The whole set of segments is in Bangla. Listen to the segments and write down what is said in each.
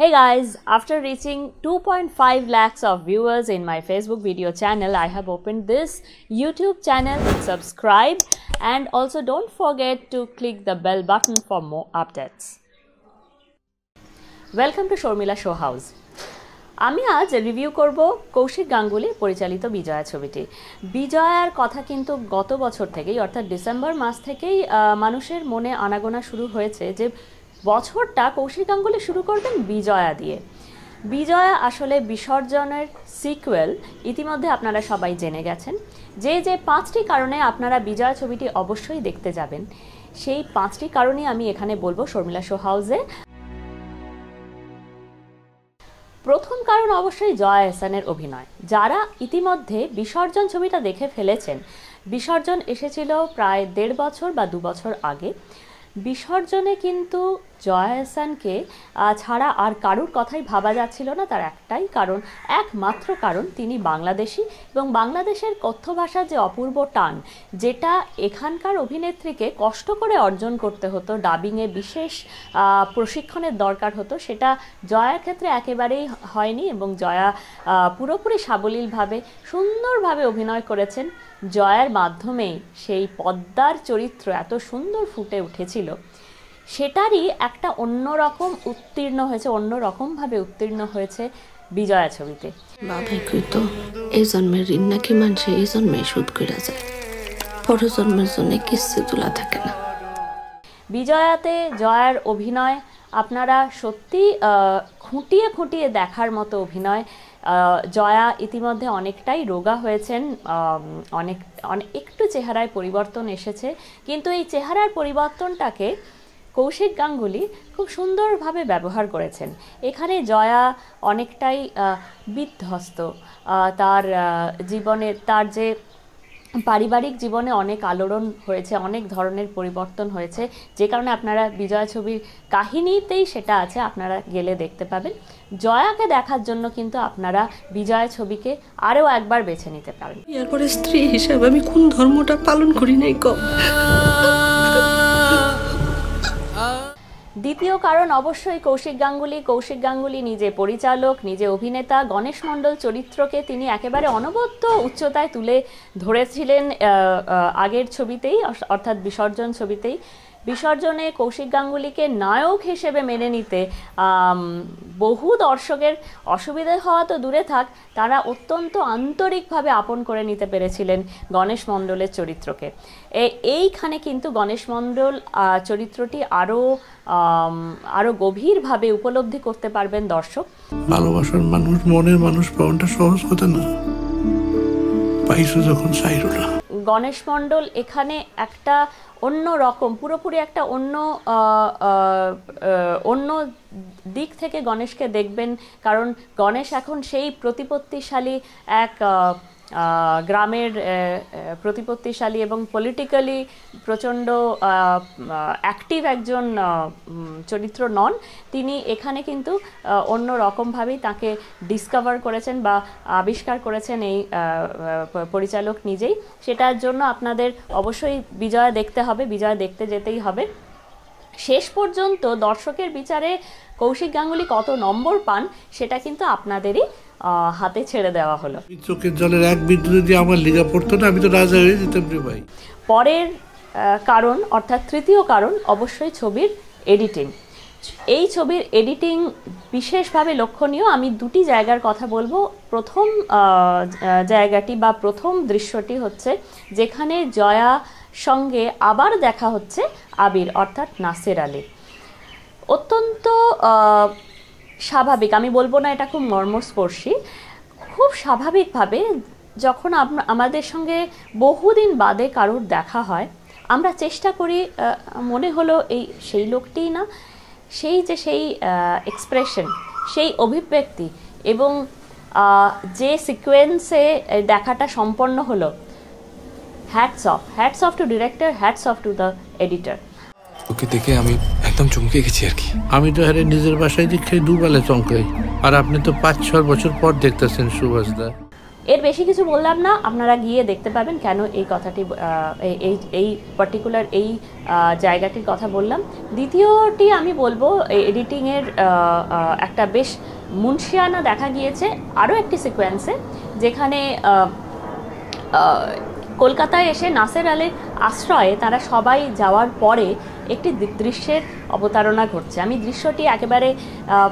Hey guys, after reaching 2.5 lakhs of viewers in my Facebook video channel, I have opened this YouTube channel. Subscribe and also don't forget to click the bell button for more updates. Welcome to Sharmila Show House. আমি আজ রিভিউ করব কৌশিক গাঙ্গুলির পরিচালিত বিজয়া ছবিটি। বিজয়ার কথা কিন্তু গত বছর থেকেই অর্থাৎ ডিসেম্বর মাস থেকেই মানুষের মনে আনাগোনা শুরু হয়েছে যে বছরটা কৌশিক গাঙ্গুলি শুরু করবেন বিজয়া দিয়ে। বিজয়া আসলে বিসর্জনের সিকুয়েল ইতিমধ্যে আপনারা সবাই জেনে গেছেন। যে পাঁচটি কারণে আপনারা বিজয়া ছবিটি অবশ্যই দেখতে যাবেন সেই পাঁচটি কারণই আমি এখানে বলবো শর্মিলা শো হাউসে। প্রথম কারণ অবশ্যই জয়া এহসানের অভিনয়। যারা ইতিমধ্যে বিসর্জন ছবিটা দেখে ফেলেছেন, বিসর্জন এসেছিল প্রায় 1.5 বছর বা 2 বছর আগে। বিসর্জনে কিন্তু জয়া এহসানকে ছাড়া আর কারুর কথাই ভাবা যাচ্ছিল না। তার একটাই কারণ, একমাত্র কারণ, তিনি বাংলাদেশি এবং বাংলাদেশের কথ্য ভাষার যে অপূর্ব টান, যেটা এখানকার অভিনেত্রীকে কষ্ট করে অর্জন করতে হতো, ডাবিংয়ে বিশেষ প্রশিক্ষণের দরকার হতো, সেটা জয়ার ক্ষেত্রে একেবারেই হয়নি এবং জয়া পুরোপুরি সাবলীলভাবে সুন্দরভাবে অভিনয় করেছেন। জয়ার মাধ্যমে সেই পদ্মার চরিত্র এত সুন্দর ফুটে উঠেছিল, সেটারই একটা অন্যরকম অন্যরকমভাবে উত্তীর্ণ হয়েছে বিজয়া ছবিতে। বাবাই কইতো এই জন্মের ঋণ নাকি মানুষে এই জন্মে শোধ করে যায়, পরের জন্মের জন্য কিচ্ছু তোলা থাকে না। বিজয়াতে জয়ার অভিনয় আপনারা সত্যি খুঁটিয়ে খুঁটিয়ে দেখার মতো অভিনয়। জয়া ইতিমধ্যে অনেকটাই রোগা হয়েছেন, একটু চেহারায় পরিবর্তন এসেছে, কিন্তু এই চেহারার পরিবর্তনটাকে কৌশিক গাঙ্গুলি খুব সুন্দরভাবে ব্যবহার করেছেন। এখানে জয়া অনেকটাই বিধ্বস্ত, তার জীবনের, তার যে পারিবারিক জীবনে অনেক আলোড়ন হয়েছে, অনেক ধরনের পরিবর্তন হয়েছে, যে কারণে আপনারা বিজয়া ছবির কাহিনীতেই সেটা আছে, আপনারা গেলে দেখতে পাবেন। জয়াকে দেখার জন্য কিন্তু আপনারা বিজয়া ছবিকে আরও একবার বেছে নিতে পারেন। এরপরে স্ত্রী হিসেবে আমি কোন ধর্মটা পালন করি নাই কম। দ্বিতীয় কারণ অবশ্যই কৌশিক গাঙ্গুলি নিজে পরিচালক, নিজে অভিনেতা। গণেশ মণ্ডল চরিত্রকে তিনি একেবারে অনবদ্য উচ্চতায় তুলে ধরেছিলেন আগের ছবিতেই, অর্থাৎ বিসর্জন ছবিতেই। বিসর্জনে কৌশিক গাঙ্গুলিকে নায়ক হিসেবে মেনে নিতে বহু দর্শকের অসুবিধে হওয়া তো দূরে থাক, তারা অত্যন্ত আন্তরিকভাবে আপন করে নিতে পেরেছিলেন গণেশ মণ্ডলের চরিত্রকে। এইখানে কিন্তু গণেশ মণ্ডল চরিত্রটি আরো গভীরভাবে উপলব্ধি করতে পারবেন দর্শক। ভালোবাসার মানুষ, মনের মানুষ পাওয়াটা সহজ কথা না, পাইছো যখন সাইরুলা। গণেশ মণ্ডল এখানে একটা অন্য রকম, পুরোপুরি একটা অন্য দিক থেকে গণেশকে দেখবেন, কারণ গণেশ এখন সেই প্রতিপত্তিশালী এক গ্রামের প্রতিপত্তিশালী এবং পলিটিক্যালি প্রচণ্ড অ্যাক্টিভ একজন চরিত্র নন। তিনি এখানে কিন্তু অন্য রকমভাবেই তাকে ডিসকভার করেছেন বা আবিষ্কার করেছেন এই পরিচালক নিজেই। সেটার জন্য আপনাদের অবশ্যই বিজয়া দেখতে হবে, বিজয়া দেখতে যেতেই হবে। শেষ পর্যন্ত দর্শকের বিচারে কৌশিক গাঙ্গুলি কত নম্বর পান সেটা কিন্তু আপনাদেরই হাতে ছেড়ে দেওয়া হলো। চোখের জলের এক বিন্দু যদি আমার লিগা পড়তো না, আমি তো রাজা হয়ে যেতাম রে ভাই। পরের কারণ অর্থাৎ তৃতীয় কারণ অবশ্যই ছবির এডিটিং। এই ছবির এডিটিং বিশেষভাবে লক্ষণীয়। আমি দুটি জায়গার কথা বলবো। প্রথম জায়গাটি বা প্রথম দৃশ্যটি হচ্ছে যেখানে জয়া সঙ্গে আবার দেখা হচ্ছে আবির অর্থাৎ নাসির আলী। অত্যন্ত স্বাভাবিক, আমি বলবো না এটা খুব মর্মস্পর্শী, খুব স্বাভাবিকভাবে যখন আমাদের সঙ্গে বহুদিন বাদে কারুর দেখা হয়, আমরা চেষ্টা করি, মনে হলো সেই লোকটিই না, সেই এক্সপ্রেশন, সেই অভিব্যক্তি এবং যে সিকোয়েন্সে দেখাটা সম্পন্ন হলো, hats off to director, hats off to the editor. Okay দেখে আমি একদম চমকে গেছি আর কি। আমি তো হারে নিজের বাসায় দেখে দুবেলা চমকাই, আর আপনি তো 5-6 বছর পর দেখতেছেন সুভাষদা। এর বেশি কিছু বললাম না, আপনারা গিয়ে দেখতে পাবেন কেন এই কথাটি এই পার্টিকুলার এই জায়গাটির কথা বললাম। দ্বিতীয়টি আমি বলবো, এডিটিংয়ের একটা বেশ মুন্সিয়ানা দেখা গিয়েছে আরও একটি সিকোয়েন্সে, যেখানে কলকাতায় এসে নাসের আলীর আশ্রয়ে তারা সবাই যাওয়ার পরে একটি দৃশ্যের অবতারণা ঘটছে। আমি দৃশ্যটি একেবারে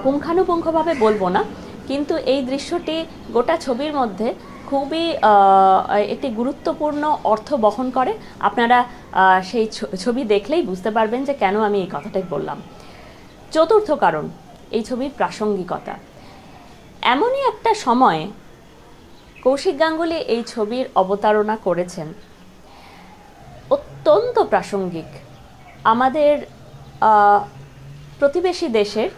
পুঙ্খানুপুঙ্খভাবে বলবো না, কিন্তু এই দৃশ্যটি গোটা ছবির মধ্যে খুবই একটি গুরুত্বপূর্ণ অর্থ বহন করে। আপনারা সেই ছবি দেখলেই বুঝতে পারবেন যে কেন আমি এই কথাটাই বললাম। চতুর্থ কারণ, এই ছবির প্রাসঙ্গিকতা। এমনই একটা সময়ে কৌশিক গাঙ্গুলি এই ছবির অবতারণা করেছেন, অত্যন্ত প্রাসঙ্গিক। আমাদের প্রতিবেশী দেশের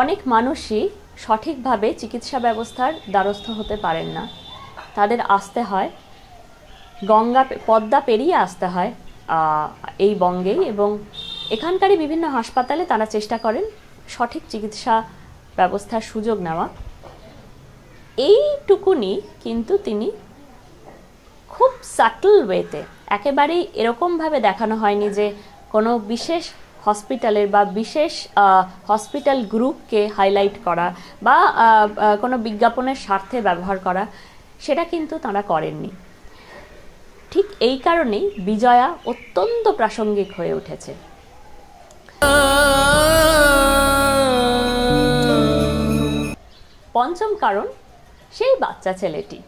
অনেক মানুষই সঠিকভাবে চিকিৎসা ব্যবস্থার দ্বারস্থ হতে পারেন না। তাদের আসতে হয় পদ্মা পেরিয়ে আসতে হয় এই বঙ্গেই, এবং এখানকারই বিভিন্ন হাসপাতালে তারা চেষ্টা করেন সঠিক চিকিৎসা ব্যবস্থার সুযোগ নেওয়া। এইটুকুনি কিন্তু তিনি খুব সাটল ওয়েতে, একেবারেই এরকমভাবে দেখানো হয়নি যে কোনো বিশেষ হসপিটালের বা বিশেষ হসপিটাল গ্রুপকে হাইলাইট করা বা কোনো বিজ্ঞাপনের স্বার্থে ব্যবহার করা, সেটা কিন্তু তারা করেননি। ঠিক এই কারণেই বিজয়া অত্যন্ত প্রাসঙ্গিক হয়ে উঠেছে। পঞ্চম কারণ, সেই বাচ্চা ছেলেটি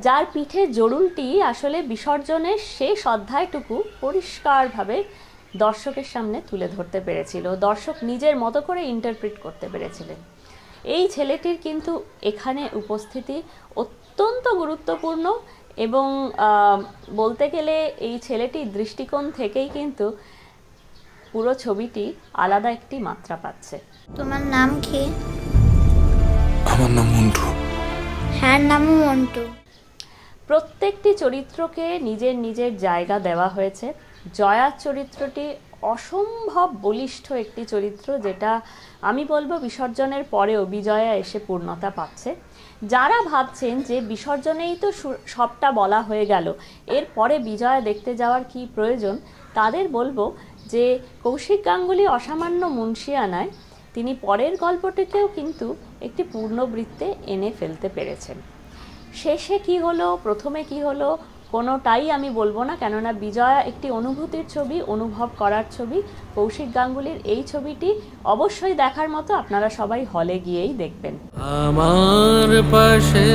যার পিঠে জড়ুলটি আসলে বিসর্জনের শেষ অধ্যায়টুকু পরিষ্কারভাবে দর্শকের সামনে তুলে ধরতে পেরেছিল, দর্শক নিজের মতো করে ইন্টারপ্রিট করতে পেরেছিলেন। এই ছেলেটির কিন্তু এখানে উপস্থিতি অত্যন্ত গুরুত্বপূর্ণ, এবং বলতে গেলে এই ছেলেটির দৃষ্টিকোণ থেকেই কিন্তু পুরো ছবিটি আলাদা একটি মাত্রা পাচ্ছে। তোমার নাম কি? আমার নাম মন্টু। হ্যাঁ, নামও মন্টু। প্রত্যেকটি চরিত্রকে নিজের নিজের জায়গা দেওয়া হয়েছে। জয়ার চরিত্রটি অসম্ভব বলিষ্ঠ একটি চরিত্র, যেটা আমি বলবো বিসর্জনের পরেও বিজয়া এসে পূর্ণতা পাচ্ছে। যারা ভাবছেন যে বিসর্জনেই তো সবটা বলা হয়ে গেল, এরপরে বিজয়া দেখতে যাওয়ার কি প্রয়োজন, তাদের বলবো যে কৌশিক গাঙ্গুলি অসামান্য মুন্সিয়ানায় তিনি পরের গল্পটিকেও কিন্তু একটি পূর্ণবৃত্তে এনে ফেলতে পেরেছেন। শেষে কি হলো, প্রথমে কি হলো, কোনোটাই আমি বলবো না, কেননা বিজয়া একটি অনুভূতির ছবি, অনুভব করার ছবি। কৌশিক গাঙ্গুলির এই ছবিটি অবশ্যই দেখার মতো, আপনারা সবাই হলে গিয়েই দেখবেন। আমার পাশে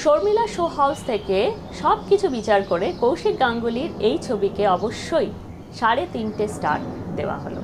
শর্মিলা শো হাউস থেকে সব কিছু বিচার করে কৌশিক গাঙ্গুলির এই ছবিকে অবশ্যই 3.5 স্টার দেওয়া হলো।